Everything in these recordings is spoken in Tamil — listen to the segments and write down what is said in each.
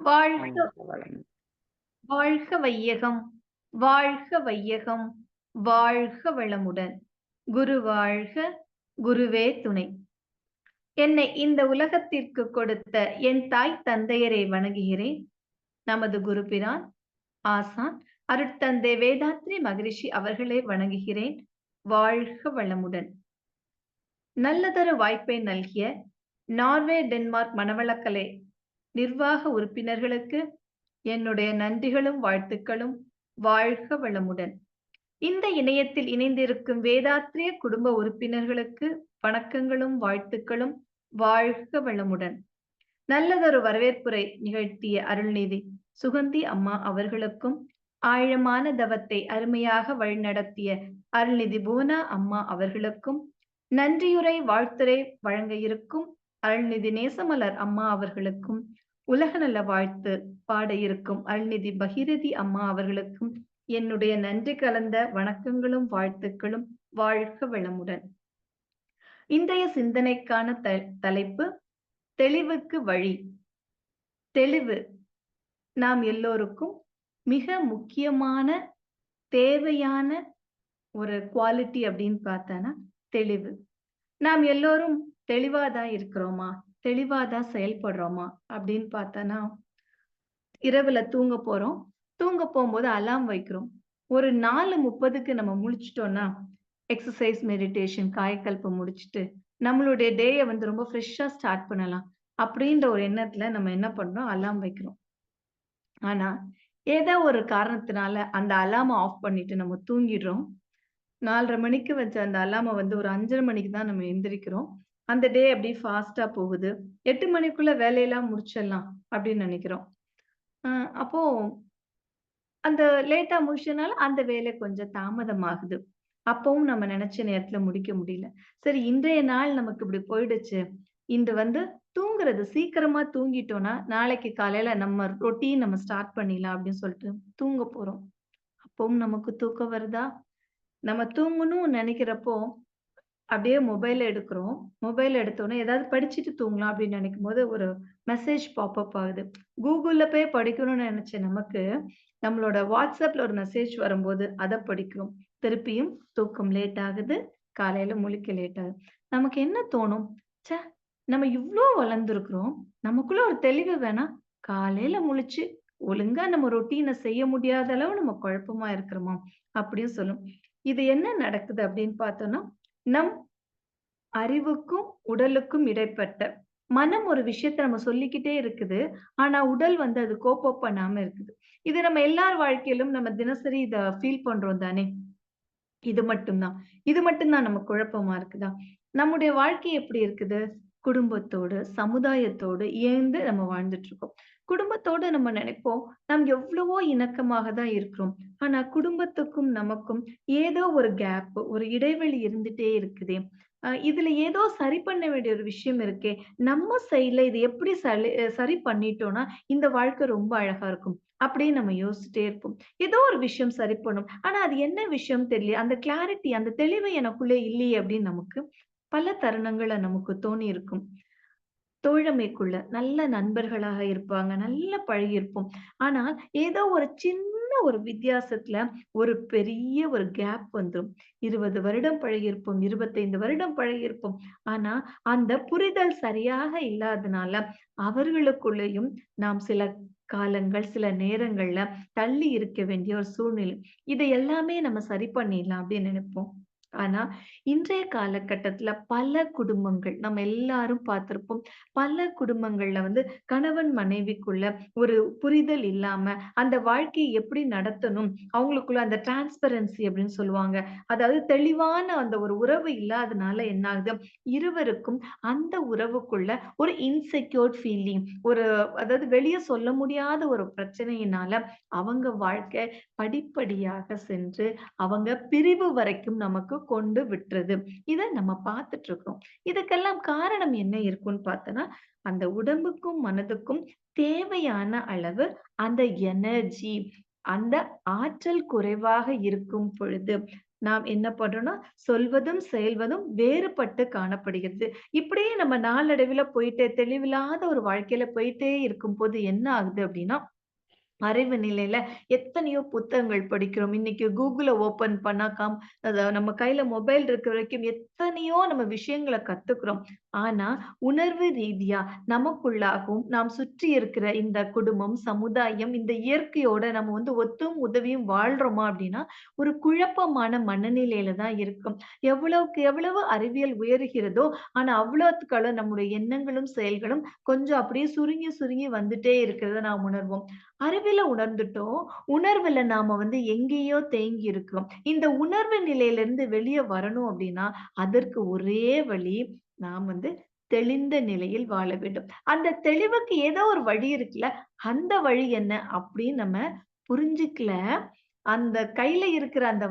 வாழ்க வாழ்க வளமுடன். வாழ்க வையகம், வாழ்க வையகம், வாழ்க வளமுடன். குரு வாழ்க, குருவே துணை. என்னை இந்த உலகத்திற்கு கொடுத்த என் தாய் தந்தையரை வணங்குகிறேன். நமது குருபிரான், ஆசான், அருட்தந்தை வேதாத்ரி மகரிஷி அவர்களை வணங்குகிறேன். வாழ்க வளமுடன். நல்லதொரு வாய்ப்பை நல்கிய நார்வே, டென்மார்க் மனவளக்கலை நிர்வாக உறுப்பினர்களுக்கு என்னுடைய நன்றிகளும் வாழ்த்துக்களும். வாழ்க வளமுடன். இந்த இணையத்தில் இணைந்திருக்கும் வேதாத்ரிய குடும்ப உறுப்பினர்களுக்கு வணக்கங்களும் வாழ்த்துக்களும். வாழ்க வளமுடன். நல்லதொரு வரவேற்புரை நிகழ்த்திய அருள்நிதி சுகந்தி அம்மா அவர்களுக்கும், ஆழமான தவத்தை அருமையாக வழிநடத்திய அருள்நிதி புவனா அம்மா அவர்களுக்கும், நன்றியுரை வாழ்த்துரை வழங்க இருக்கும் அருள்நிதி நேசமலர் அம்மா அவர்களுக்கும், உலக நல வாழ்த்து பாட இருக்கும் அருள்நிதி பகீரதி அம்மா அவர்களுக்கும் என்னுடைய நன்றி கலந்த வணக்கங்களும் வாழ்த்துக்களும். வாழ்க வளமுடன். இன்றைய சிந்தனைக்கான தலைப்பு தெளிவுக்கு வழி. தெளிவு நாம் எல்லோருக்கும் மிக முக்கியமான தேவையான ஒரு குவாலிட்டி அப்படின்னு பார்த்தானா தெளிவு. நாம் எல்லோரும் தெளிவாதான் இருக்கிறோமா, தெளிவாதான் செயல்படுறோமா அப்படின்னு பார்த்தானா, இரவுல தூங்க போறோம். தூங்க போகும்போது அலாம் வைக்கிறோம். ஒரு 4:30க்கு நம்ம முழிச்சிட்டோம்னா எக்ஸசைஸ், மெடிடேஷன், காயக்கல்பம் முடிச்சுட்டு நம்மளுடைய டேயை வந்து ரொம்ப ஃப்ரெஷ்ஷா ஸ்டார்ட் பண்ணலாம் அப்படின்ற ஒரு எண்ணத்துல நம்ம என்ன பண்றோம், அலாம் வைக்கிறோம். ஆனா ஏதோ ஒரு காரணத்தினால அந்த அலாம ஆஃப் பண்ணிட்டு நம்ம தூங்கிடுறோம். 4:30 மணிக்கு வச்ச அந்த அலாம வந்து ஒரு 5:30 மணிக்கு தான் நம்ம எந்திரிக்கிறோம். அந்த டே அப்படியே ஃபாஸ்ட்டா போகுது. 8 மணிக்குள்ள வேலையெல்லாம் முடிச்சிடலாம் அப்படின்னு நினைக்கிறோம். அப்போ அந்த லேட்டா முடிச்சனால அந்த வேலை கொஞ்சம் தாமதமாகுது. அப்பவும் நம்ம நெனச்ச நேரத்துல முடிக்க முடியல. சரி, இன்றைய நாள் நமக்கு இப்படி போயிடுச்சு. இன்று வந்து தூங்குறது சீக்கிரமா தூங்கிட்டோம்னா, நாளைக்கு காலையில நம்ம ரொட்டீன் நம்ம ஸ்டார்ட் பண்ணிடலாம் அப்படின்னு சொல்லிட்டு தூங்க போறோம். அப்பவும் நமக்கு தூக்கம் வருதா? நம்ம தூங்கணும்னு நெனைக்கிறப்போ, அப்படியே மொபைல எடுக்கிறோம். மொபைல் எடுத்தோனே ஏதாவது படிச்சுட்டு தூங்கலாம் அப்படின்னு நினைக்கும்போது, ஒரு மெசேஜ் பாப்பப் ஆகுது. Googleல போய் படிக்கணும்னு நெனச்ச நமக்கு, நம்மளோட WhatsAppல ஒரு மெசேஜ் வரும்போது அத படிக்கிறோம். திருப்பியும் தூக்கம் லேட் ஆகுது. காலையில முழிக்க லேட் ஆகுது. நமக்கு என்ன தோணும்? ச்சே! நம்ம இவ்ளோ வளர்ந்துருக்கிறோம். நமக்குள்ள ஒரு தெளிவு வேணா? காலையில முழிச்சு ஒழுங்கா நம்ம ரொட்டீன செய்ய முடியாத அளவு நம்ம குழப்பமா இருக்கிறோமா? அப்படின்னு சொல்லும். இது என்ன நடக்குது அப்படின்னு பார்த்தோம்னா, நம் அறிவுக்கும், உடலுக்கும் இடைப்பட்ட மனம் ஒரு விஷயத்த நம்ம சொல்லிக்கிட்டே இருக்குது. ஆனா, உடல் வந்து அது கோப் அப் பண்ணாம இருக்குது. இது நம்ம எல்லார் வாழ்க்கையிலும் நம்ம தினசரி இத ஃபீல் பண்றோம் தானே! இது மட்டும் தான். இது மட்டும் தான் நமக்கு குழப்பமா இருக்குதா? நம்முடைய வாழ்க்கை எப்படி இருக்குது? குடும்பத்தோடு, சமுதாயத்தோடு இயைந்து நம்ம வாழ்ந்துட்டு இருக்கோம். குடும்பத்தோடு நம்ம நினைப்போம், நாம் எவ்வளவோ இணக்கமாக தான் இருக்கிறோம். ஆனா குடும்பத்துக்கும் நமக்கும் ஏதோ ஒரு கேப், ஒரு இடைவெளி இருந்துட்டே இருக்குதே! இதுல ஏதோ சரி பண்ண வேண்டிய ஒரு விஷயம் இருக்கே! நம்ம சைட்ல இது எப்படி சரி பண்ணிட்டோம்னா, இந்த வாழ்க்கை ரொம்ப அழகா இருக்கும். அப்படின்னு நம்ம யோசிச்சுட்டே இருப்போம். ஏதோ ஒரு விஷயம் சரி பண்ணும். ஆனா அது என்ன விஷயம்னு தெரியலையே. அந்த கிளாரிட்டி, அந்த தெளிவு எனக்குள்ள இல்லையே அப்படின்னு நமக்கு பல தருணங்கள்ல நமக்கு தோணியிருக்கும். தோழமைக்குள்ள நல்ல நண்பர்களாக இருப்பாங்க. நல்லா பழகியிருப்போம். ஆனால் ஏதோ ஒரு சின்ன ஒரு வித்தியாசத்துல ஒரு பெரிய ஒரு கேப் வந்துரும். 20 வருடம் பழகியிருப்போம். 25 வருடம் பழகியிருப்போம். ஆனா அந்த புரிதல் சரியாக இல்லாதனால அவர்களுக்குள்ளேயும் நாம் சில காலங்கள், சில நேரங்கள்ல தள்ளி இருக்க வேண்டிய ஒரு சூழ்நிலை. இதை எல்லாமே நம்ம சரி பண்ணிடலாம் அப்படின்னு நினைப்போம். ஆனா இன்றைய காலகட்டத்துல பல குடும்பங்கள் நம்ம எல்லாரும் பார்த்திருப்போம். பல குடும்பங்கள்ல வந்து கணவன் மனைவிக்குள்ள ஒரு புரிதல் இல்லாம, அந்த வாழ்க்கையை எப்படி நடத்தணும்? அவங்களுக்குள்ள அந்த டிரான்ஸ்பரன்சி அப்படின்னு சொல்லுவாங்க. அதாவது தெளிவான அந்த ஒரு உறவு இல்லாதனால என்ன ஆகுது? இருவருக்கும் அந்த உறவுக்குள்ள ஒரு இன்செக்யூர்ட் ஃபீலிங், ஒரு அதாவது வெளிய சொல்ல முடியாத ஒரு பிரச்சனையினால அவங்க வாழ்க்கை படிப்படியாக சென்று அவங்க பிரிவு வரைக்கும் நமக்கு கொண்டு விட்டுருது. இத நம்ம பார்த்துட்டு இருக்கோம். இதுக்கெல்லாம் காரணம் என்ன இருக்கும்னு பார்த்தோன்னா, அந்த உடம்புக்கும், மனதுக்கும் தேவையான அளவு அந்த எனர்ஜி, அந்த ஆற்றல் குறைவாக இருக்கும் பொழுது, நாம் என்ன பண்றோம்னா, சொல்வதும், செயல்வதும் வேறுபட்டு காணப்படுகிறது. இப்படியே நம்ம நாளடைவில போயிட்டே தெளிவில்லாத ஒரு வாழ்க்கையில போயிட்டே இருக்கும்போது என்ன ஆகுது அப்படின்னா, அறிவு நிலையில எத்தனையோ புத்தகங்கள் படிக்கிறோம். இன்னைக்கு Googleல ஓப்பன் பண்ணா நம்ம கையில மொபைல் இருக்கிற வரைக்கும் எத்தனையோ நம்ம விஷயங்கள கத்துக்கிறோம். ஆனா, உணர்வு ரீதியா நமக்குள்ளாகவும், நாம் சுற்றி இருக்கிற இந்த குடும்பம், சமுதாயம், இந்த இயற்கையோட நம்ம ஒத்தும் உதவியும் வாழ்றோமா அப்படின்னா, ஒரு குழப்பமான மனநிலையில தான் இருக்கோம். எவ்வளவுக்கு எவ்வளவு அறிவியல் உயருகிறதோ, ஆனா அவ்வளவுக்கு அவ்வளவு நம்முடைய எண்ணங்களும், செயல்களும் கொஞ்சம் அப்படியே சுருங்கி சுருங்கி வந்துட்டே இருக்கிறத நாம் உணர்வோம். அறிவில உணர்ந்துட்டோம். உணர்வுல நாம எங்கேயோ தேங்கி இருக்கிறோம். இந்த உணர்வு நிலையிலிருந்து வெளிய வரணும் அப்டின்னா, அதற்கு ஒரே வழி நாம் தெளிந்த நிலையில் வாழ வேண்டும். அந்த தெளிவுக்கு ஏதோ ஒரு வழி இருக்குல்ல, அந்த வழி என்ன அப்டின்னு நம்ம புரிஞ்சுக்கல. அந்த கையில இருக்கிற அந்த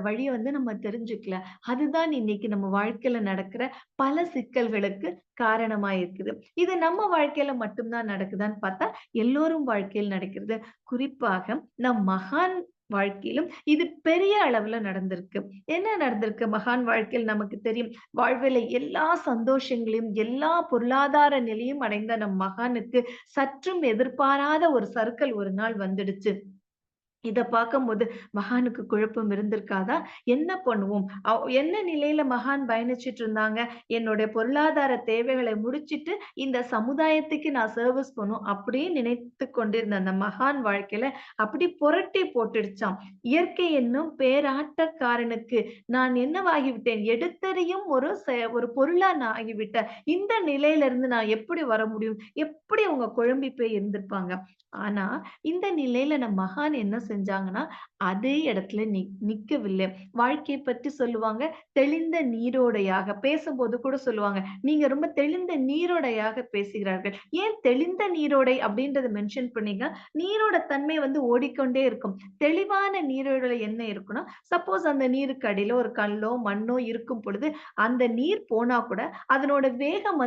வழிய நம்ம தெரிஞ்சுக்கல. அதுதான் இன்னைக்கு நம்ம வாழ்க்கையில நடக்கிற பல சிக்கல்களுக்கு காரணமா இருக்குது. இது நம்ம வாழ்க்கையில மட்டும் தான் நடக்குதான்னு பார்த்தா, எல்லோரும் வாழ்க்கையில் நடக்கிறது. குறிப்பாக நம் மகான் வாழ்க்கையிலும் இது பெரிய அளவுல நடந்திருக்கு. என்ன நடந்திருக்கு மகான் வாழ்க்கையில் நமக்கு தெரியும். வாழ்வில எல்லா சந்தோஷங்களையும், எல்லா பொருளாதார நிலையும் அடைந்த நம் மகானுக்கு சற்றும் எதிர்பாராத ஒரு சறுக்கல் ஒரு நாள் வந்துடுச்சு. இத பார்க்கும்போது மகானுக்கு குழப்பம் இருந்திருக்காதா? என்ன பண்ணுவோம்? என்ன நிலையில மகான் பயணிச்சுட்டு இருந்தாங்க? என்னுடைய பொருளாதார தேவைகளை முடிச்சுட்டு, இந்த சமுதாயத்துக்கு நான் சர்விஸ் பண்ணணும் அப்படின்னு நினைத்துக் கொண்டிருந்த அந்த மகான் வாழ்க்கையில அப்படி புரட்டி போட்டுடுச்சாம். இயற்கை என்னும் பேராட்டக்காரனுக்கு நான் என்னவாகிவிட்டேன்? எடுத்தெறியும் ஒரு பொருளா நான் ஆகிவிட்டேன். இந்த நிலையிலிருந்து நான் எப்படி வர முடியும்? எப்படி அவங்க குழம்பி போய் இருந்திருப்பாங்க. ஆனா, இந்த நிலையில நம் மகான் என்ன செஞ்சாங்கன்னா, அதே இடத்துல நிக்கவில்லை. வாழ்க்கைய பற்றி சொல்லுவாங்க, தெளிந்த நீரோடையாக பேசும்போது கூட சொல்லுவாங்க, "நீங்க ரொம்ப தெளிந்த நீரோடையாக பேசுகிறார்கள்." ஏன் தெளிந்த நீரோடை அப்படின்றத மென்ஷன் பண்ணீங்க? நீரோட தன்மை ஓடிக்கொண்டே இருக்கும். தெளிவான நீரோடைல என்ன இருக்குன்னா, சப்போஸ் அந்த நீருக்கு அடியில ஒரு கல்லோ, மண்ணோ இருக்கும் பொழுது, அந்த நீர் போனா கூட அதனோட வேகம்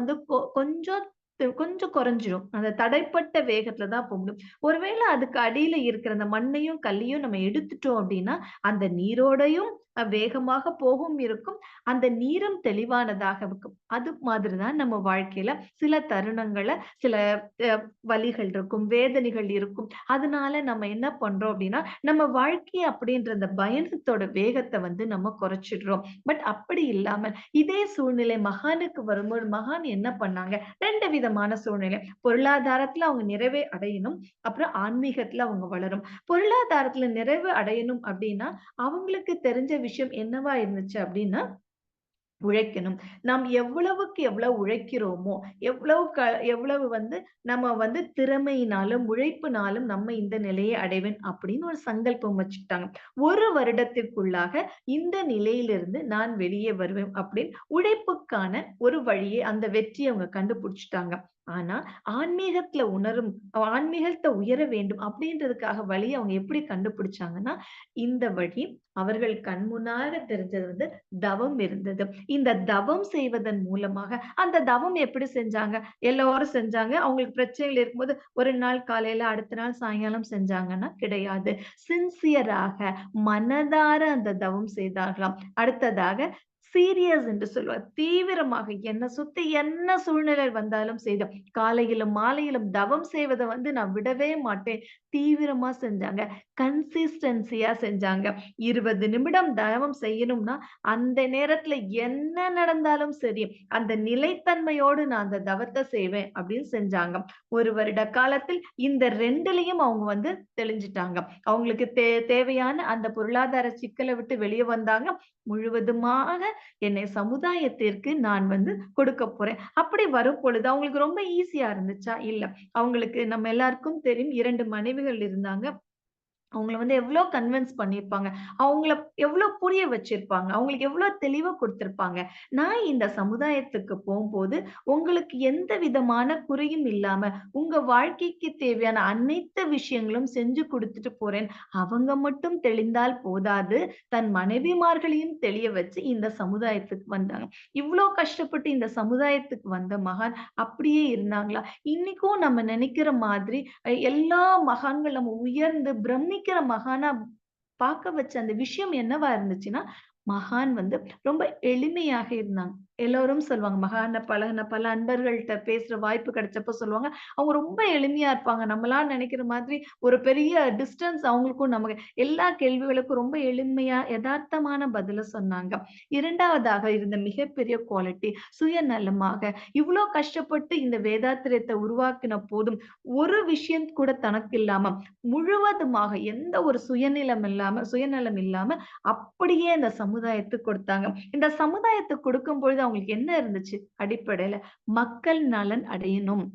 கொஞ்சம் குறைஞ்சிரும். அந்த தடைப்பட்ட வேகத்துல தான் போ முடியும். ஒருவேள அதுக்கு அடியில இருக்கிற அந்த மண்ணையும், கல்லையும் நம்ம எடுத்துட்டோம் அப்டின்னா, அந்த நீரோடையும் வேகமாக போகவும் இருக்கும். அந்த நீரும் தெளிவானதாக இருக்கும். அது மாதிரி தான் நம்ம வாழ்க்கையில சில தருணங்கள்ல சில அ வலிகள் இருக்கும், வேதனைகள் இருக்கும். அதனால நம்ம என்ன பண்றோம் அப்டின்னா, நம்ம வாழ்க்கை அப்படின்ற அந்த பயணத்தோட வேகத்த நம்ம குறைச்சிடுறோம். பட் அப்படி இல்லாம இதே சூழ்நிலை மகானுக்கு வரும்போது மகான் என்ன பண்ணாங்க? 2 விதமான சூழ்நிலை. பொருளாதாரத்துல அவங்க நிறைவை அடையணும். அப்புறம் ஆன்மீகத்துல அவங்க வளரும். பொருளாதாரத்துல நிறைவு அடையணும் அப்டின்னா, அவங்களுக்கு தெரிஞ்ச விஷயம் என்னவா இருந்துச்சு அப்டின்னா, உழைக்கணும். நாம் எவ்வளவுக்கு எவ்வளவு உழைக்கிறோமோ, எவ்வளவு நம்ம திறமையினாலும், உழைப்பினாலும் நம்ம இந்த நிலையை அடைவேன் அப்படின்னு ஒரு சங்கல்பம் வச்சுக்கிட்டாங்க. 1 வருடத்திற்குள்ளாக இந்த நிலையிலிருந்து நான் வெளியே வருவேன் அப்படின்னு உழைப்புக்கான ஒரு வழியை அந்த வெற்றிய அவங்க கண்டுபிடிச்சுட்டாங்க. ஆனா, ஆன்மீகத்துல ஆன்மீகத்த உயர வேண்டும் அப்படின்றதுக்காக வழிய அவங்க எப்படி கண்டுபிடிச்சாங்கன்னா, இந்த வழி அவர்கள் கண் முன்னாக தெரிஞ்சது தவம் இருந்தது. இந்த தவம் செய்வதன் மூலமாக அந்த தவம் எப்படி செஞ்சாங்க? எல்லாரும் செஞ்சாங்க. அவங்களுக்கு பிரச்சனைகள் இருக்கும்போது ஒரு நாள் காலையில, அடுத்த நாள் சாயங்காலம் செஞ்சாங்கன்னா கிடையாது. சின்சியராக மனதார அந்த தவம் செய்தார்களாம். அடுத்ததாக சீரியஸ் என்று சொல்வார். தீவிரமாக என்ன சுத்தி என்ன சூழ்நிலை வந்தாலும் சரி, காலையிலும், மாலையிலும் தவம் செய்வத நான் விடவே மாட்டேன். தீவிரமா செஞ்சாங்க. கன்சிஸ்டன்சியா செஞ்சாங்க. 20 நிமிடம் தவம் செய்யணும்னா, அந்த நேரத்துல என்ன நடந்தாலும் சரி, அந்த நிலைத்தன்மையோடு நான் அந்த தவத்த செய்வேன் அப்படின்னு செஞ்சாங்க. 1 வருட காலத்தில் இந்த 2லயும் அவங்க தெளிஞ்சுட்டாங்க. அவங்களுக்கு தேவையான அந்த பொருளாதார சிக்கல விட்டு வெளிய வந்தாங்க. முழுவதுமாக என்னை சமுதாயத்திற்கு நான் கொடுக்கப் போறேன். அப்படி வரும் பொழுது அவங்களுக்கு ரொம்ப ஈஸியா இருந்துச்சா? இல்ல. அவங்களுக்கு நம்ம எல்லாருக்கும் தெரியும் 2 மனைவிகள் இருந்தாங்க. அவங்கள எவ்ளோ கன்வின்ஸ் பண்ணியிருப்பாங்க. அவங்கள எவ்ளோ புரிய வச்சிருப்பாங்க. அவங்களுக்கு எவ்ளோ தெளிவா குடுத்திருப்பாங்க. நான் இந்த சமுதாயத்துக்கு போம்போது, உங்களுக்கு எந்த விதமான குறையும் இல்லாம, உங்க வாழ்க்கைக்கு தேவையான அனைத்து விஷயங்களும் செஞ்சு குடுத்துட்டு போறேன். அவங்க மட்டும் தெளிந்தால் போதாது, தன் மனைவிமார்களையும் தெளிய வச்சு இந்த சமுதாயத்துக்கு வந்தாங்க. இவ்ளோ கஷ்டப்பட்டு இந்த சமுதாயத்துக்கு வந்த மகான் அப்படியே இருந்தாங்களா? இன்னைக்கும் நம்ம நெனைக்கிற மாதிரி எல்லா மகான்கள் நம்ம உயர்ந்து பிரமிக்கிற மகானா பார்க்க வச்ச அந்த விஷயம் என்னவா இருந்துச்சுன்னா, மகான் வந்து ரொம்ப எளிமையாக இருந்தாங்க. எல்லோரும் சொல்லுவாங்க. மகான பழகுன பல அன்பர்கள்ட்ட பேசுற வாய்ப்பு கிடைச்சப்போ சொல்லுவாங்க. அவங்க ரொம்ப எளிமையா இருப்பாங்க. நம்மளா நெனைக்கிற மாதிரி ஒரு பெரிய டிஸ்டன்ஸ் அவங்களுக்கும் நமக்கு எல்லா கேள்விகளுக்கும் ரொம்ப எளிமையா, எதார்த்தமான பதில சொன்னாங்க. 2வதாக இருந்த மிகப்பெரிய குவாலிட்டி சுயநலமாக, இவ்ளோ கஷ்டப்பட்டு இந்த வேதாத்திரியத்த உருவாக்கின போதும், ஒரு விஷயம் கூட தனக்கு இல்லாம, முழுவதுமாக எந்த ஒரு சுயநலம் இல்லாம அப்படியே அந்த சமுதாயத்துக்கு கொடுத்தாங்க. இந்த சமுதாயத்துக்கு கொடுக்கும்பொழுது அவங்களுக்கு என்ன இருந்துச்சு? அடிப்படையில மக்கள் நலன் அடையணும்.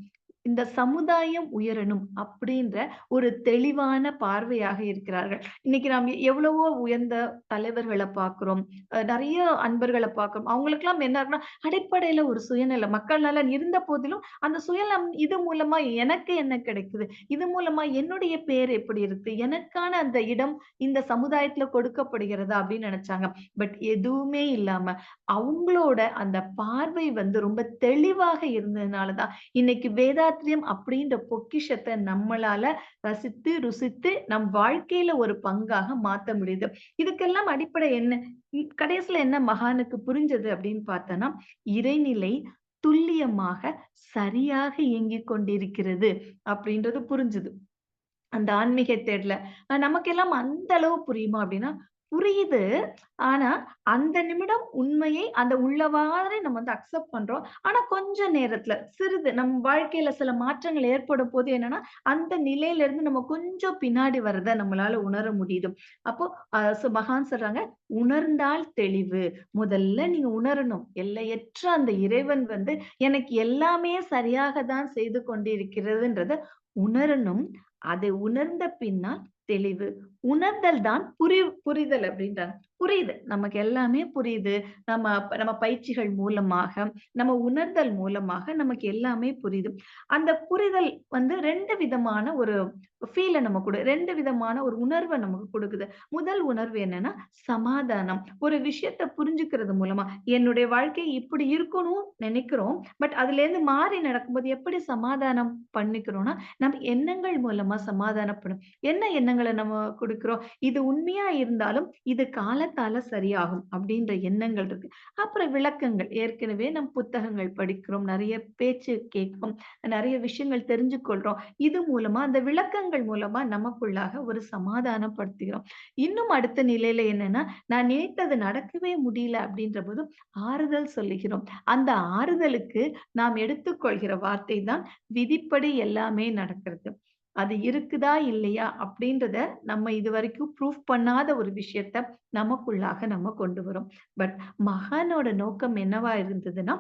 இந்த சமுதாயம் உயரணும் அப்படின்ற ஒரு தெளிவான பார்வையாக இருக்கிறார்கள். இன்னைக்கு நாம் எவ்வளவோ உயர்ந்த தலைவர்கள பார்க்கிறோம். நெறைய அன்பர்கள பார்க்கிறோம். அவங்களுக்கெல்லாம் என்ன இருக்குன்னா, அடிப்படையில ஒரு சுயநலம், மக்கள் நலன் இருந்த போதிலும், அந்த சுயநலம் இது மூலமா எனக்கு என்ன கிடைக்குது? இது மூலமா என்னுடைய பேர் எப்படி இருக்கு? எனக்கான அந்த இடம் இந்த சமுதாயத்துல கொடுக்கப்படுகிறதா? அப்படின்னு நெனச்சாங்க. பட் எதுவுமே இல்லாம, அவங்களோட அந்த பார்வை வந்து ரொம்ப தெளிவாக இருந்ததுனால தான், இன்னைக்கு வேதாத்திரியம் அப்படின்ற பொக்கிஷத்த நம்மளால ரசித்து, ருசித்து நம் வாழ்க்கையில ஒரு பங்காக மாத்த முடியுது. இதுக்கெல்லாம் அடிப்படை என்ன? கடைசில என்ன மகானுக்கு புரிஞ்சது அப்படின்னு பார்த்தோம்னா, இறைநிலை துல்லியமாக, சரியாக இயங்கிக் கொண்டிருக்கிறது அப்படின்றது புரிஞ்சுது. அந்த ஆன்மீக தேடல. நமக்கெல்லாம் அந்த அளவு புரியுமா அப்டின்னா, புரியுது. ஆனா, அந்த நிமிடம் உண்மையை அந்த உள்ளவாறே நம்ம வந்து அக்செப்ட் பண்றோம். ஆனா, கொஞ்ச நேரத்துல சிறிது நம் வாழ்க்கையில சில மாற்றங்கள் ஏற்படும்போது என்னன்னா, அந்த நிலையிலிருந்து நம்ம கொஞ்சம் பின்னாடி வர்றத நம்மளால உணர முடியுது. அப்போ மகான் சொல்றாங்க, "உணர்ந்தால் தெளிவு." முதல்ல நீங்க உணரணும். எல்லையற்ற அந்த இறைவன் வந்து எனக்கு எல்லாமே சரியாக தான் செய்து கொண்டிருக்கிறதுன்றத உணரணும். அதை உணர்ந்த பின்னால் தெளிவு. உணர்தல் தான் புரிதல் அப்படின்றாங்க. புரியுது. நமக்கு எல்லாமே புரியுது. நம்ம பயிற்சிகள் மூலமாக, நம்ம உணர்தல் மூலமாக நமக்கு எல்லாமே புரியுது. அந்த புரிதல் வந்து 2 விதமான ஒரு ஃபீல நம்ம 2 விதமான ஒரு உணர்வ நமக்கு குடுக்குது. முதல் உணர்வு என்னன்னா, சமாதானம். ஒரு விஷயத்த புரிஞ்சுக்கிறது மூலமா, என்னுடைய வாழ்க்கை இப்படி இருக்கணும்னு நெனைக்கிறோம். பட் அதுலேருந்து மாறி நடக்கும்போது எப்படி சமாதானம் பண்ணிக்கிறோம்னா, நம்ம எண்ணங்கள் மூலமா சமாதானப்படும். என்ன எண்ணங்கள நம்ம குடுக்குறோம்? இது உண்மையா இருந்தாலும், இது காலத்தால சரியாகும் அப்டின்ற எண்ணங்கள் இருக்கு. அப்புறம் விளக்கங்கள். ஏற்கனவே நம் புத்தகங்கள் படிக்கிறோம். நெறைய பேச்சு கேட்கிறோம். நெறைய விஷயங்கள் தெரிஞ்சு கொள்றோம். இது மூலமா அந்த விளக்கங்கள் மூலமா நமக்குள்ளாக ஒரு சமாதானப்படுத்துகிறோம். இன்னும் அடுத்த நிலையில என்னன்னா, நான் நினைத்தது நடக்கவே முடியல அப்டின்றபோது ஆறுதல் சொல்லுகிறோம். அந்த ஆறுதலுக்கு நாம் எடுத்துக்கொள்கிற வார்த்தை தான் விதிப்படி எல்லாமே நடக்கிறது. அது இருக்குதா? இல்லையா? அப்படின்றத நம்ம இதுவரைக்கும் ப்ரூஃப் பண்ணாத ஒரு விஷயத்த நமக்குள்ளாக நம்ம கொண்டு வரோம். பட் மகானோட நோக்கம் என்னவா இருந்ததுன்னா,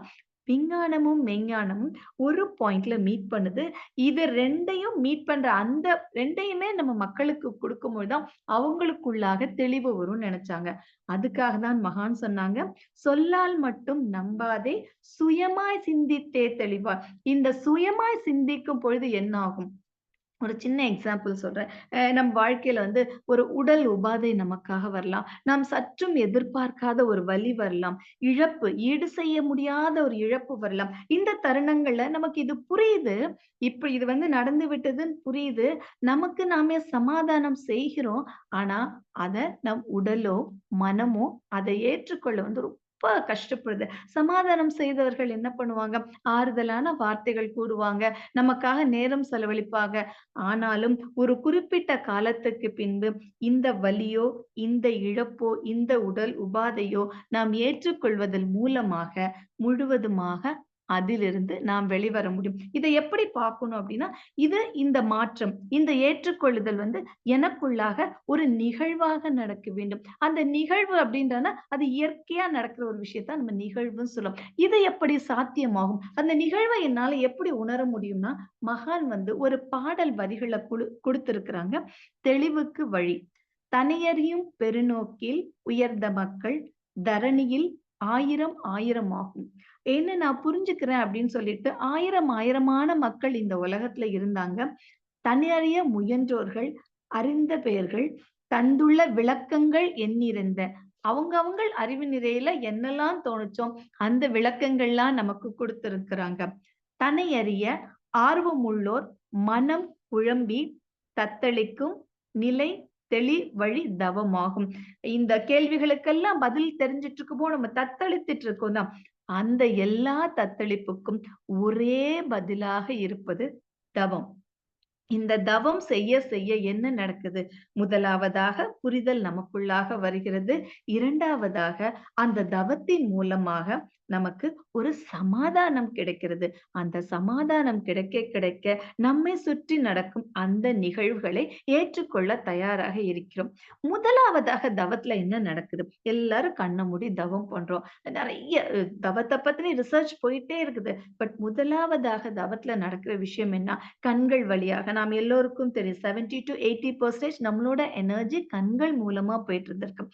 விஞ்ஞானமும், மெய்ஞானமும் ஒரு பாயிண்ட்ல மீட் பண்ணுது. இது 2யும் மீட் பண்ற அந்த 2யுமே நம்ம மக்களுக்கு குடுக்கும்போது தான் அவங்களுக்குள்ளாக தெளிவு வரும்னு நெனச்சாங்க. அதுக்காக தான் மகான் சொன்னாங்க, "சொல்லால் மட்டும் நம்பாதே, சுயமாய் சிந்தித்தே தெளிவாய்." இந்த சுயமாய் சிந்திக்கும் பொழுது என்ன ஆகும்? ஒரு சின்ன எக்ஸாம்பிள் சொல்றேன். நம் வாழ்க்கையில வந்து ஒரு உடல் உபாதை நமக்காக வரலாம். நாம் சற்றும் எதிர்பார்க்காத ஒரு வலி வரலாம். இழப்பு, ஈடு செய்ய முடியாத ஒரு இழப்பு வரலாம். இந்த தருணங்கள்ல நமக்கு இது புரியுது. இப்ப இது வந்து நடந்து விட்டதுன்னு புரியுது. நமக்கு நாமே சமாதானம் செய்கிறோம். ஆனா, அத நம் உடலோ, மனமோ அதை ஏற்றுக்கொள்ள வந்து ரொம்ப கஷ்டப்படுது. சமாதானம் செய்தவர்கள் என்ன பண்ணுவாங்க? ஆறுதலான வார்த்தைகள் கூறுவாங்க. நமக்காக நேரம் செலவழிப்பாங்க. ஆனாலும் ஒரு குறிப்பிட்ட காலத்துக்கு பின்பு இந்த வலியோ, இந்த இழப்போ, இந்த உடல் உபாதையோ நாம் ஏற்றுக்கொள்வதன் மூலமாக முழுவதுமாக அதிலிருந்து நாம் வெளிவர முடியும். இத எப்படி பார்க்கணும் அப்டின்னா, இந்த மாற்றம், இந்த ஏற்றுக்கொள்ளுதல் வந்து எனக்குள்ளாக ஒரு நிகழ்வாக நடக்க வேண்டும். அந்த நிகழ்வு அப்டின்றனா, அது இயற்கையா நடக்கிற ஒரு விஷயத்த நம்ம நிகழ்வுன்னு சொல்லுவோம். இது எப்படி சாத்தியமாகும்? அந்த நிகழ்வ என்னால எப்படி உணர முடியும்னா, மகான் வந்து ஒரு பாடல் வரிகள குடுத்திருக்கிறாங்க. தெளிவுக்கு வழி. தனியறியும் பெருநோக்கில் உயர்ந்த மக்கள் தரணியில் ஆயிரம் ஆயிரமாகும். என்ன நான் புரிஞ்சுக்கிறேன் அப்படின்னு சொல்லிட்டு ஆயிரம் ஆயிரமான மக்கள் இந்த உலகத்துல இருந்தாங்க. தனியறிய முயன்றோர்கள், அறிந்த பெயர்கள், தந்துள்ள விளக்கங்கள் எண்ணிறந்த அவங்கவங்கள் அறிவு நிறையில என்னெல்லாம் தோணுச்சோ, அந்த விளக்கங்கள்லாம் நமக்கு குடுத்திருக்கிறாங்க. தனையறிய ஆர்வமுள்ளோர் மனம் குழம்பி தத்தளிக்கும் நிலை வழி தவமாகும். இந்த கேள்விகளுக்கெல்லாம் பதில் தெரிஞ்சிட்டு இருக்கும்போது நம்ம தத்தளித்துட்டு இருக்கோம் தான். அந்த எல்லா தத்தளிப்புக்கும் ஒரே பதிலாக இருப்பது தவம். இந்த தவம் செய்ய செய்ய என்ன நடக்குது? முதலாவதாக புரிதல் நமக்குள்ளாக வருகிறது. 2வதாக அந்த தவத்தின் மூலமாக நமக்கு ஒரு சமாதானம் கிடைக்கிறது. அந்த சமாதானம் கிடைக்க கிடைக்க நம்மை சுற்றி நடக்கும் அந்த நிகழ்வுகளை ஏற்றுக்கொள்ள தயாராக இருக்கிறோம். முதலாவதாக தவத்துல என்ன நடக்குது? எல்லாரும் கண்ண மூடி தவம் பண்றோம். நெறைய தவத்த பத்தின ரிசர்ச் போயிட்டே இருக்குது. பட் முதலாவதாக தவத்துல நடக்கிற விஷயம் என்ன? கண்கள் வழியாக நாம் எல்லோருக்கும் தெரியும் 70-80% நம்மளோட எனர்ஜி கண்கள் மூலமா போயிட்டு இருந்திருக்கு.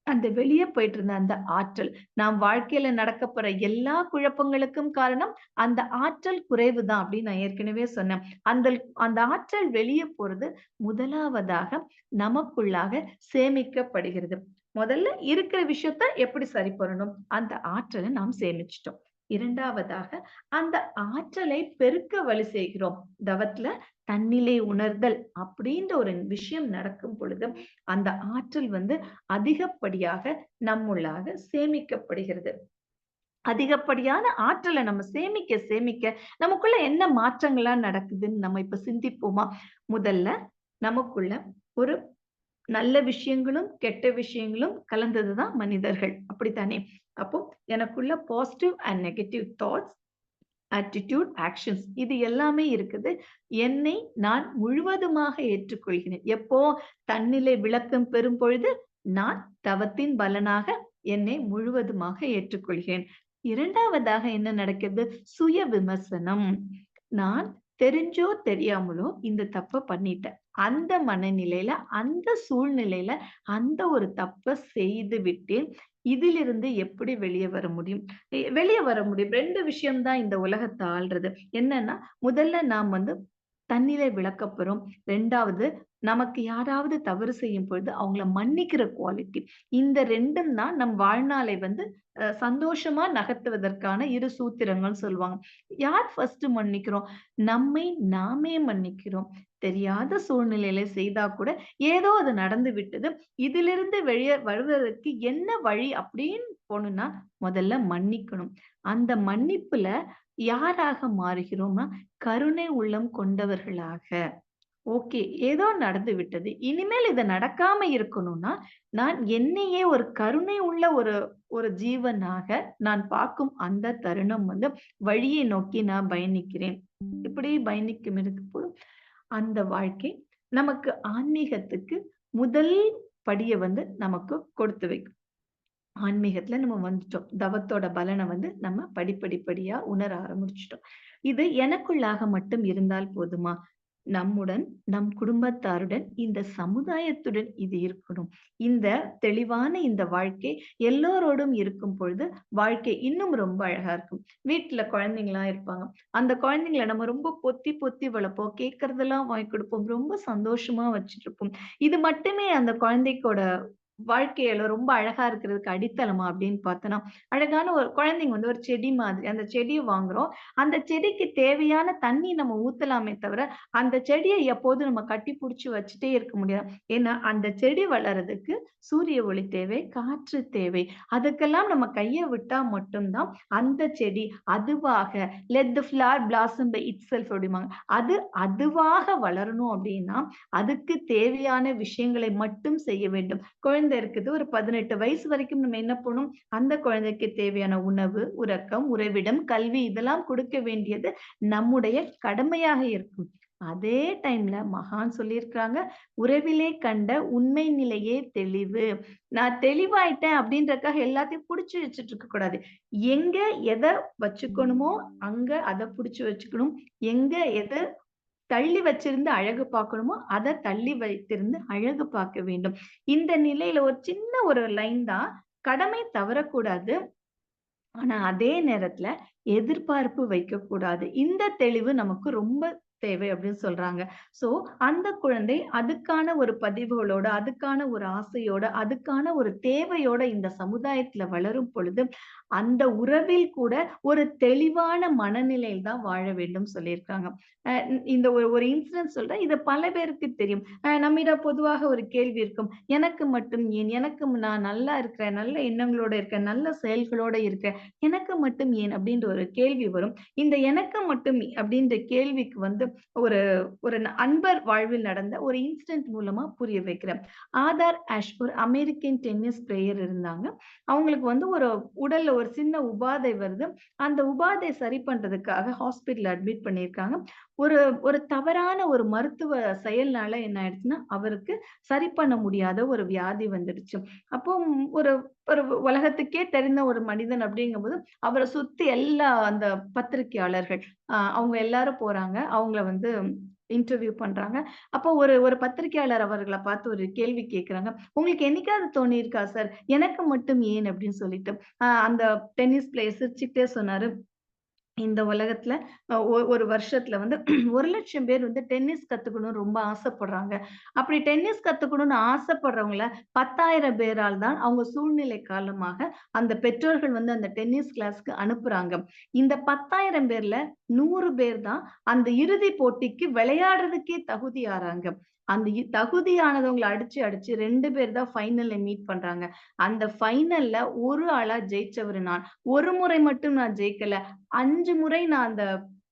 அந்த வெளிய போயிட்டு இருந்த அந்த ஆற்றல், நாம் வாழ்க்கையில நடக்கப் போற எல்லா குழப்பங்களுக்கும் காரணம் அந்த ஆற்றல் குறைவு தான் அப்படின்னு நான் ஏற்கனவே சொன்னேன். அந்த அந்த ஆற்றல் வெளிய போறது முதலாவதாக நமக்குள்ளாக சேமிக்கப்படுகிறது. முதல்ல இருக்கிற விஷயத்த எப்படி சரி பண்ணணும்? அந்த ஆற்றல நாம் சேமிச்சுட்டோம். 2வதாக அந்த ஆற்றலை பெருக்க வழி செய்கிறோம். தவத்துல தன்னிலை உணர்தல் அப்படின்ற ஒரு விஷயம் நடக்கும் பொழுது, அந்த ஆற்றல் அதிகப்படியாக நம்முள்ளாக சேமிக்கப்படுகிறது. அதிகப்படியான ஆற்றல நம்ம சேமிக்க சேமிக்க நமக்குள்ள என்ன மாற்றங்கள்லாம் நடக்குதுன்னு நம்ம இப்ப சிந்திப்போமா? முதல்ல நமக்குள்ள ஒரு நல்ல விஷயங்களும், கெட்ட விஷயங்களும் கலந்தது தான் மனிதர்கள். அப்படித்தானே? அப்போ எனக்குள்ள positive and negative thoughts, attitude, actions இது எல்லாமே இருக்குது. என்னை நான் முழுவதுமாக ஏற்றுக்கொள்கிறேன். எப்போ? தன்னிலை விளக்கம் பெறும் பொழுது, நான் தவத்தின் பலனாக என்னை முழுவதுமாக ஏற்றுக்கொள்கிறேன். 2வதாக என்ன நடக்கிறது? சுய விமர்சனம். நான் தெரிஞ்சோ தெரியாமலோ இந்த தப்ப பண்ணிட்டேன். அந்த மனநிலையில, அந்த சூழ்நிலையில அந்த ஒரு தப்ப செய்து விட்டேன். இதிலிருந்து எப்படி வெளிய வர முடியும்? வெளிய வர முடியும். 2 விஷயம் தான் இந்த உலகத்த ஆள்றது. என்னன்னா, முதல்ல நாம் தன்னிலை விளக்கப் பெறும். 2வது நமக்கு யாராவது தவறு செய்யும் பொழுது அவங்கள மன்னிக்கிற குவாலிட்டி. இந்த 2ம் தான் நம் வாழ்நாளை சந்தோஷமா நகர்த்துவதற்கான 2 சூத்திரங்கள்னு சொல்லுவாங்க. யார் ஃபர்ஸ்ட் மன்னிக்கிறோம்? நம்மை நாமே மன்னிக்கிறோம். தெரியாத சூழ்நிலையில செய்தா கூட, ஏதோ அது நடந்து விட்டது. இதிலிருந்து வெளிய வருவதற்கு என்ன வழி அப்படின்னு போணும்னா, முதல்ல மன்னிக்கணும். அந்த மன்னிப்புல யாராக மாறுகிறோம்னா, கருணை உள்ளம் கொண்டவர்களாக. ஓகே. ஏதோ நடந்து விட்டது. இனிமேல் இது நடக்காம இருக்கணும்னா, நான் என்னையே ஒரு கருணை உள்ள ஒரு ஒரு ஜீவனாக நான் பார்க்கும் அந்த தருணம் வழியை நோக்கி நான் பயணிக்கிறேன். இப்படி பயணிக்கும் இருக்கும்போது, அந்த வாழ்க்கை நமக்கு ஆன்மீகத்துக்கு முதல் படிய நமக்கு கொடுத்து வைக்கும். ஆன்மீகத்துல நம்ம வந்துட்டோம். தவத்தோட பலன நம்ம படிப்படியா உணர ஆரம்பிச்சுட்டோம். இது எனக்குள்ளாக மட்டும் இருந்தால் போதுமா? நம்முடன், நம் குடும்பத்தாருடன், இந்த சமுதாயத்துடன் இது இருக்கணும். இந்த தெளிவான இந்த வாழ்க்கை எல்லோரோடும் இருக்கும் பொழுது, வாழ்க்கை இன்னும் ரொம்ப அழகா இருக்கும். வீட்ல குழந்தைங்கலாம் இருப்பாங்க. அந்த குழந்தைங்கள நம்ம ரொம்ப பொத்தி பொத்தி வளர்ப்போம். கேட்கறதெல்லாம் வாங்கி குடுப்போம். ரொம்ப சந்தோஷமா வச்சுட்டுருப்போம். இது மட்டுமே அந்த குழந்தைக்கோட வாழ்க்கையில ரொம்ப அழகா இருக்கிறதுக்கு அடித்தளமா அப்படின்னு பார்த்தோன்னா, அழகான ஒரு குழந்தைங்க ஒரு செடி மாதிரி. அந்த செடிய வாங்குறோம். அந்த செடிக்கு தேவையான தண்ணி நம்ம ஊத்தலாமே தவிர, அந்த செடிய எப்போதும் நம்ம கட்டி புடிச்சு வச்சுட்டே இருக்க முடியாது. ஏன்னா, அந்த செடி வளர்றதுக்கு சூரிய ஒளி தேவை, காற்று தேவை. அதுக்கெல்லாம் நம்ம கைய விட்டா மட்டும் தான் அந்த செடி அதுவாக let the flower blossom by itself அப்படிம்பாங்க. அது அதுவாக வளரணும் அப்படின்னா, அதுக்கு தேவையான விஷயங்களை மட்டும் செய்ய வேண்டும். குழந்தை இருக்குது. ஒரு 18 வயசு வரைக்கும் நம்ம என்ன பண்ணணும்? அந்த குழந்தைக்கு தேவையான உணவு, உறக்கம், உறைவிடம், கல்வி இதெல்லாம் கொடுக்க வேண்டியது நம்முடைய கடமையாக இருக்கும். அதே டைம்ல மகான் சொல்லியிருக்கிறாங்க, "உறவிலே கண்ட உண்மை நிலையே தெளிவு." நான் தெளிவாயிட்டேன் அப்படின்றதுக்காக எல்லாத்தையும் புடிச்சு வச்சுட்டு இருக்கக் கூடாது. எங்க எத வச்சுக்கணுமோ, அங்க அத புடிச்சு வச்சுக்கணும். எங்க எத தள்ளி வச்சிருந்து அழகு பார்க்கணுமோ, அத தள்ளி வைத்திருந்து அழகு பார்க்க வேண்டும். இந்த நிலையில ஒரு சின்ன ஒரு லைன் தான். கடமை தவறக்கூடாது. ஆனா, அதே நேரத்துல எதிர்பார்ப்பு வைக்கக்கூடாது. இந்த தெளிவு நமக்கு ரொம்ப தேவை அப்படின்னு சொல்றாங்க. சோ அந்த குழந்தை அதுக்கான ஒரு பதிவுகளோட, அதுக்கான ஒரு ஆசையோட, அதுக்கான ஒரு தேவையோட இந்த சமுதாயத்துல வளரும் பொழுது, அந்த உறவில் கூட ஒரு தெளிவான மனநிலையில் தான் வாழ வேண்டும் சொல்லியிருக்காங்க. அ இந்த ஒரு ஒரு இன்சிடென்ட் சொல்றேன். இது பல பேருக்கு தெரியும். நம்மிடம் பொதுவாக ஒரு கேள்வி இருக்கும். எனக்கு மட்டும் ஏன்? நான் நல்லா இருக்கிறேன், நல்ல எண்ணங்களோட இருக்கேன், நல்ல செயல்களோட இருக்கேன். எனக்கு மட்டும் ஏன்? அப்படின்ற ஒரு கேள்வி வரும். இந்த எனக்கு மட்டும் அப்படின்ற கேள்விக்கு வந்து ஒரு ஒரு அன்பர் வாழ்வில் நடந்த ஒரு இன்சிடென்ட் மூலமா புரிய வைக்கிறேன். ஆதார் ஆஷ் ஒரு அமெரிக்கன் டென்னிஸ் பிளேயர் இருந்தாங்க. அவங்களுக்கு வந்து ஒரு உடல்ல ஒரு சின்ன உபாதை வருது. அந்த உபாதை சரி பண்றதுக்காக ஹாஸ்பிட்டல்ல அட்மிட் பண்ணியிருக்காங்க. ஒரு ஒரு தவறான ஒரு மருத்துவ செயல்னால என்ன ஆயிடுச்சுன்னா, அவருக்கு சரி பண்ண முடியாத ஒரு வியாதி வந்துடுச்சு. அப்போ ஒரு ஒரு உலகத்துக்கே தெரிந்த ஒரு மனிதன் அப்படிங்கும்போது, அவர சுத்தி எல்லா அந்த பத்திரிக்கையாளர்கள், அவங்க எல்லாரும் போறாங்க. அவங்கள வந்து இன்டர்வியூ பண்றாங்க. அப்போ ஒரு ஒரு பத்திரிக்கையாளர் அவர்கள பார்த்து ஒரு கேள்வி கேட்கிறாங்க. "உங்களுக்கு என்னைக்காவது தோணியிருக்கா சார்? எனக்கு மட்டும் ஏன்?" அப்படின்னு சொல்லிட்டு. அந்த டென்னிஸ் பிளேயர் சிரிச்சுக்கிட்டே சொன்னாரு. இந்த உலகத்துல ஒரு வருஷத்துல வந்து 1,00,000 பேர் வந்து டென்னிஸ் கத்துக்கணும்னு ரொம்ப ஆசைப்படுறாங்க. அப்படி டென்னிஸ் கத்துக்கணும்னு ஆசைப்படுறவங்கள 10,000 பேரால் தான் அவங்க சூழ்நிலை காரணமாக அந்த பெற்றோர்கள் வந்து அந்த டென்னிஸ் கிளாஸ்க்கு அனுப்புறாங்க. இந்த 10,000 பேர்ல 100 பேர் தான் அந்த இறுதி போட்டிக்கு விளையாடுறதுக்கே தகுதியாறாங்க. அந்த தகுதியானவங்கள அடிச்சு, அடிச்சு 2 பேர் தான் ஃபைனல்ல மீட் பண்றாங்க. அந்த ஃபைனல்ல ஒரு ஆளா ஜெயிச்சவரு நான். ஒரு முறை மட்டும் நான் ஜெயிக்கல. 5 முறை நான் அந்த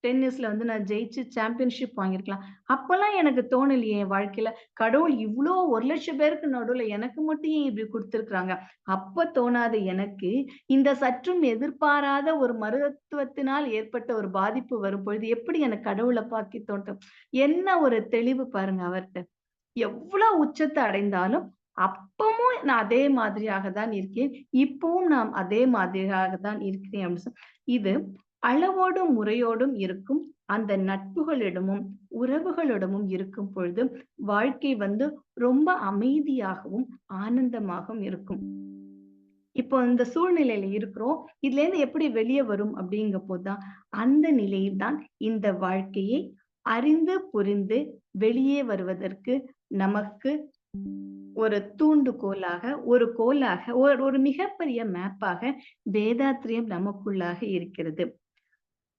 டென்னிஸ்ல வந்து நான் ஜெயிச்சு சாம்பியன்ஷிப் வாங்கியிருக்கலாம். அப்பல்லாம் எனக்கு தோணலையே என் வாழ்க்கையில. கடவுள் இவ்ளோ 1,00,000 பேருக்கு நடுவுல எனக்கு மட்டும் ஏன் இப்படி குடுத்துருக்காங்க? அப்ப தோணாத எனக்கு, இந்த சற்றும் எதிர்பாராத ஒரு மருத்துவத்தினால் ஏற்பட்ட ஒரு பாதிப்பு வரும்பொழுது, எப்படி எனக்கு கடவுள பாக்கி தோன்றும்? என்ன ஒரு தெளிவு பாருங்க அவர்ட்ட. எவ்ளோ உச்சத்த அடைந்தாலும், அப்பவும் நான் அதே மாதிரியாக தான் இருக்கேன். இப்பவும் நான் அதே மாதிரியாக தான் இருக்கிறேன் அப்படின்னு இது அளவோடும், முறையோடும் இருக்கும் அந்த நட்புகளிடமும், உறவுகளிடமும் இருக்கும் பொழுது, வாழ்க்கை வந்து ரொம்ப அமைதியாகவும், ஆனந்தமாகவும் இருக்கும். இப்போ இந்த சூழ்நிலையில இருக்கிறோம். இதுலேருந்து எப்படி வெளிய வரும் அப்படிங்கபோது தான், அந்த நிலையில் தான் இந்த வாழ்க்கையை அறிந்து, புரிந்து வெளியே வருவதற்கு நமக்கு ஒரு தூண்டுகோலாக, ஒரு கோலாக, ஒரு ஒரு மிகப்பெரிய மேப்பாக வேதாத்திரியம் நமக்குள்ளாக இருக்கிறது.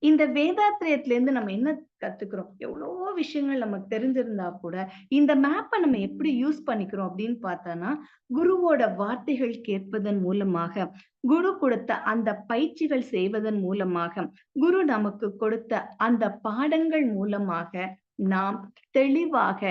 இந்த வேதாத்திரியத்திலேருந்து நம்ம என்ன கத்துக்கிறோம்? எவ்வளவோ விஷயங்கள் நமக்கு தெரிஞ்சிருந்தா கூட, இந்த மேப்ப நம்ம எப்படி யூஸ் பண்ணிக்கிறோம் அப்படின்னு பார்த்தோம்னா, குருவோட வார்த்தைகள் கேட்பதன் மூலமாக, குரு கொடுத்த அந்த பயிற்சிகள் செய்வதன் மூலமாக, குரு நமக்கு கொடுத்த அந்த பாடங்கள் மூலமாக, நாம் தெளிவாக,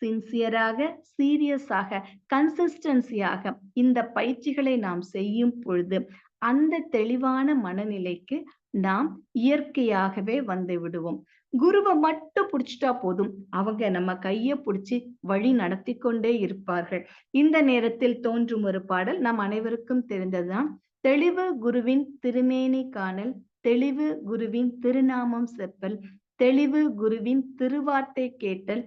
சின்சியராக, சீரியஸாக, கன்சிஸ்டன்சியாக இந்த பயிற்சிகளை நாம் செய்யும் பொழுது, அந்த தெளிவான மனநிலைக்கு நாம் இயற்கையாகவே வந்து விடுவோம். குருவ மட்டும் புடிச்சுட்டா போதும். அவங்க நம்ம கைய புடிச்சு வழி நடத்திக் கொண்டே இருப்பார்கள். இந்த நேரத்தில் தோன்றும் ஒரு பாடல் நம் அனைவருக்கும் தெரிந்ததுதான். தெளிவு குருவின் திருமேனி காணல், தெளிவு குருவின் திருநாமம் செப்பல், தெளிவு குருவின் திருவார்த்தை கேட்டல்,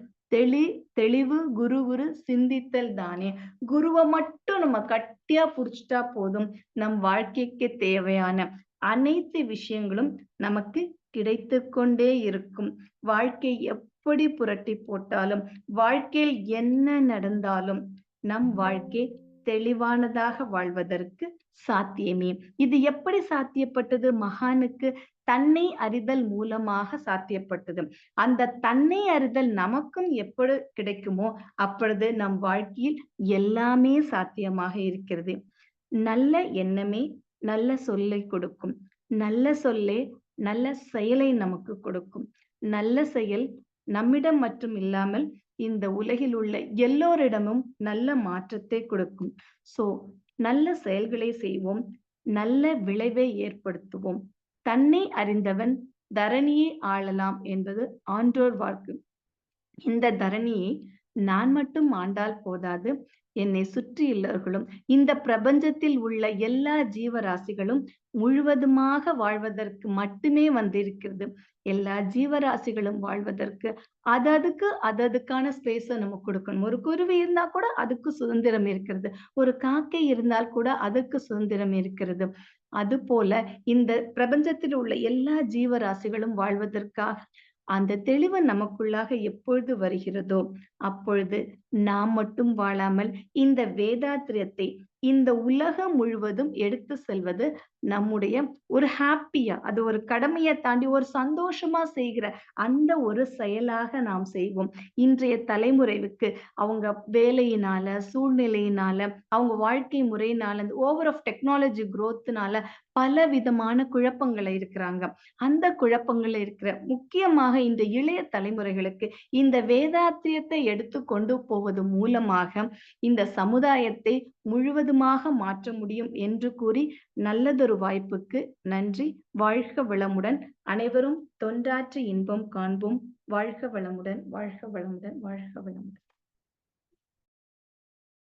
தெளிவு குரு சிந்தித்தல் தானே. குருவ மட்டும் நம்ம கட்டியா புடிச்சுட்டா போதும். நம் வாழ்க்கைக்கு தேவையான அனைத்து விஷயங்களும் நமக்கு கிடைத்துக் கொண்டே இருக்கும். வாழ்க்கை எப்படி புரட்டி போட்டாலும், வாழ்க்கையில் என்ன நடந்தாலும், நம் வாழ்க்கை தெளிவானதாக வாழ்வதற்கு சாத்தியமே. இது எப்படி சாத்தியப்பட்டது? மகானுக்கு தன்னை அறிதல் மூலமாக சாத்தியப்பட்டது. அந்த தன்னை அறிதல் நமக்கும் எப்பொழுது கிடைக்குமோ, அப்பொழுது நம் வாழ்க்கையில் எல்லாமே சாத்தியமாக இருக்கிறது. நல்ல எண்ணமே நல்ல சொல்லைக் கொடுக்கும். நல்ல சொல்லே நல்ல செயலை நமக்கு கொடுக்கும். நல்ல செயல் நம்மிடம் மட்டும் இல்லாமல் இந்த உலகில் உள்ள எல்லோரிடமும் நல்ல மாற்றத்தை கொடுக்கும். சோ நல்ல செயல்களை செய்வோம். நல்ல விளைவை ஏற்படுத்துவோம். தன்னை அறிந்தவன் தரணியை ஆளலாம் என்பது ஆன்றோர் வாக்கு. இந்த தரணியை நான் மட்டும் ஆண்டால் போதாது. என்னை சுற்றியுள்ளவர்களும், இந்த பிரபஞ்சத்தில் உள்ள எல்லா ஜீவராசிகளும் முழுவதுமாக வாழ்வதற்கு மட்டுமே வந்திருக்கிறது. எல்லா ஜீவராசிகளும் வாழ்வதற்கு அதுக்கான ஸ்பேஸ நம்ம குடுக்கணும். ஒரு குருவி இருந்தா கூட அதுக்கு சுதந்திரம் இருக்கிறது. ஒரு காக்கை இருந்தால் கூட அதற்கு சுதந்திரம் இருக்கிறது. அதுபோல இந்த பிரபஞ்சத்தில் உள்ள எல்லா ஜீவராசிகளும் வாழ்வதற்காக அந்த தெளிவு நமக்குள்ளாக எப்பொழுது வருகிறதோ, அப்பொழுது நாம் மட்டும் வாழாமல் இந்த வேதாத்திரியத்தை இந்த உலகம் முழுவதும் எடுத்து செல்வது நம்முடைய ஒரு ஹேப்பியா, அது ஒரு கடமைய தாண்டி ஒரு சந்தோஷமா செய்கிற அந்த ஒரு செயலாக நாம் செய்வோம். இன்றைய தலைமுறைக்கு அவங்க வேலையினால, சூழ்நிலையினால, அவங்க வாழ்க்கை முறையினால, இந்த ஓவர் ஆஃப் டெக்னாலஜி குரோத்னால பலவிதமான குழப்பங்கள்ல இருக்கிறாங்க. அந்த குழப்பங்கள்ல இருக்கிற முக்கியமாக இந்த இளைய தலைமுறைகளுக்கு இந்த வேதாத்தியத்தை எடுத்து கொண்டு போவது மூலமாக இந்த சமுதாயத்தை முழுவதுமாக மாற்ற முடியும் என்று கூறி நல்லதொரு வாய்ப்புக்கு நன்றி. வாழ்க வளமுடன். அனைவரும் தொண்டாற்றி இன்பம் காண்போம். வாழ்க வளமுடன், வாழ்க வளமுடன், வாழ்க வளமுடன்.